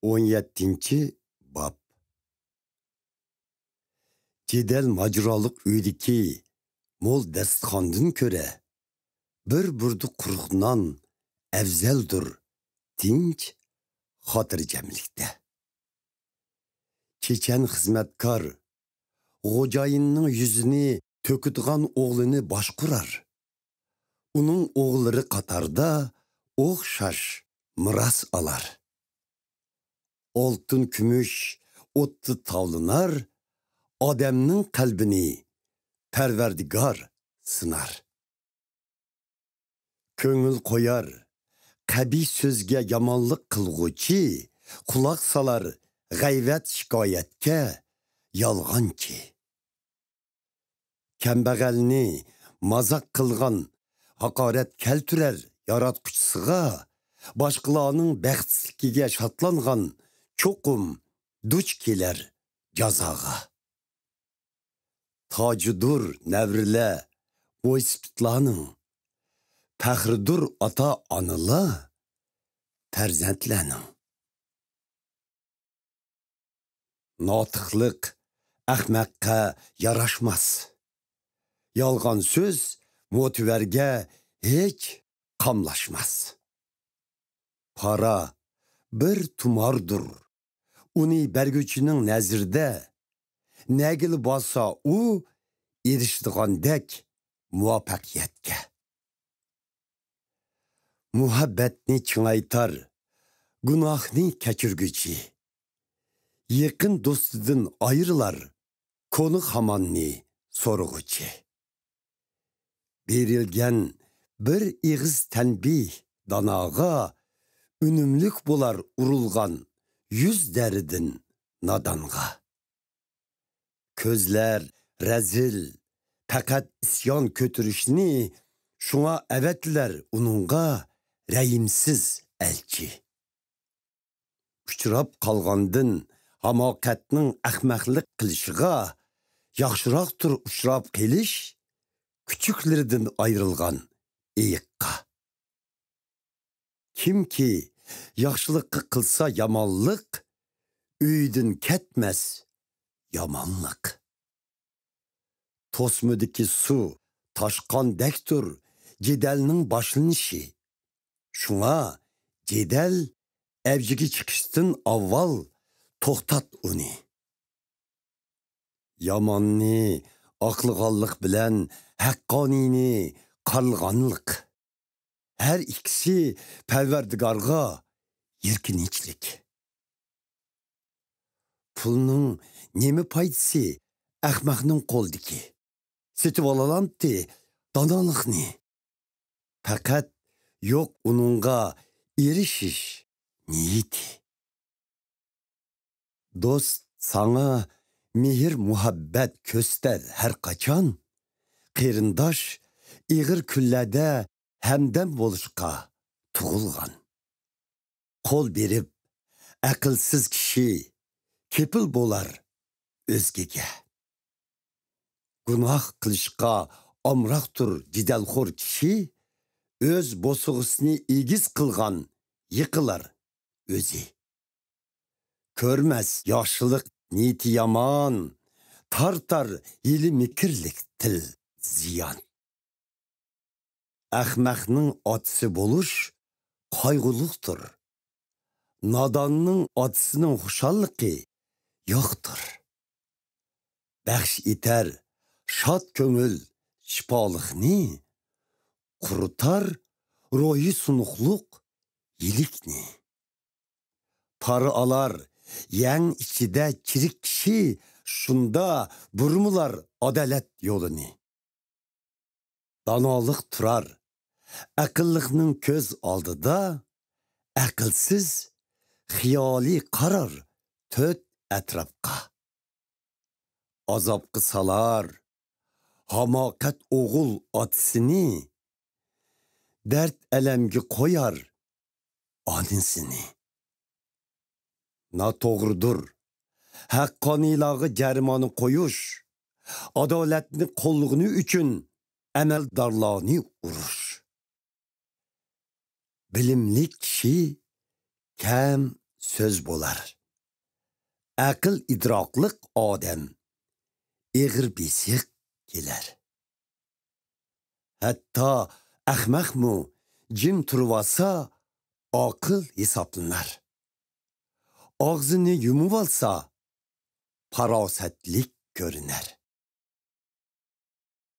17. Bab. Jidal majroliq uydiki mol dastxondan ko'ra bir burdi quruq non afzaldir tinch xotirjamlikda. Chechan xizmatkor xo'jayinning yuzini to'kitgan o'g'lini boshqurar. Uning o'g'lari qatorda o'xshash miras alar. Oltin kumush o'tni tavlinar, odamning qalbini Parvardigor sinar. Ko'ngil qo'yar, qabih so'zga yomonlik qilg'uchi, quloq solar g'ayvat shikoyatga yolg'onchi. Kambag'alni mazaq qilgan haqorat keltirar yaratquchisiga, boshqalarning baxtsizligiga shotlangan cho'qim duch kelar jazoga. Tacidur nevrila mo'ysipitlarning, faxridur ata onalar farzandlarning. Notiqlik ahmoqqa yarashmas. Yolg'on so'z mo'tivarga hech qamlashmas. Para bir tumardır. Uni bergüchining nazirda nagil bo'lsa u erishdigandek muvaffaqiyatga. Muhabbatni chingaytar, gunohni kechirguchi. Yaqin do'stidan ayrilar, konu hamonni so'rg'uchi. Berilgan bir ig'iz tanbih danaga unumlik bo'lar urilgan 100 dardin nadonga. Ko'zlar razil, faqat isyon ko'tirishni, shunga avatlar uningga rayimsiz elchi. Uchrab qolgandan hamoqatning ahmoqlik qilishiga, yaxshiroqdir uchrab qelish kuchuklaridan ayrilgan eyiqqa. Kimki yaxshilikqa qilsa yomonlik, uydan ketmas yomonlik. Tosmudiki su toshqandekdir jidalning boshlanishi. Shunga jidal avjiga chiqishdan avval to'xtat uni. Yomonni aqlg'onlik bilan haqqoniyni qalg'onlik. Her ikisi Parvardigorga yirkinchlik. Pulning nemi paydisi ahmoqning qo'ldiki. Setib olalamdi donolikni. Faqat yo'q uningga erishish niyati. Do'st sana mehr muhabbat ko'star har qachon. Qarindosh ig'ir kunlarda hamdam bo'lishqa tug'ilgan. Qo'l berib aqlsiz kishi kepil bo'lar o'zgaga. Gunoh qilishqa omroqdir jidalxo'r kishi, o'z bosug'isini egiz qilgan yiqilar o'zi. Ko'rmas yaxshilik niyati yomon, tartar hili mikirlik til ziyon. Ahmoqning otisi bo'lish qayg'uluqdir. Nodonning otisining xushalliqi yo'qdir. Baxsh etar shod ko'ngil shifolikni, qurutar ruhi sunuqluq yilikni. Para alar yang ichida chirik kishi, shunda burmular adalat yo'lini. Donolik turar aqlliqning ko'z oldida, aqlsiz xiyoli qarar to'rt atrofga. Azobga salar hamoqat o'g'il otisini, dard alamga qo'yar onisini. Noto'g'ridir haqqoniylarga jarimoni qo'yish, adolatni qo'llig'ini uchun amaldorlarni urush. Bilimli kishi kam söz bo'lar. Aql idroqliq odam eg'ir besiq kelar. Hatto ahmaqmu jim turvasa aql hisoblanar. Og'zini yumib olsa farosatlik ko'rinar.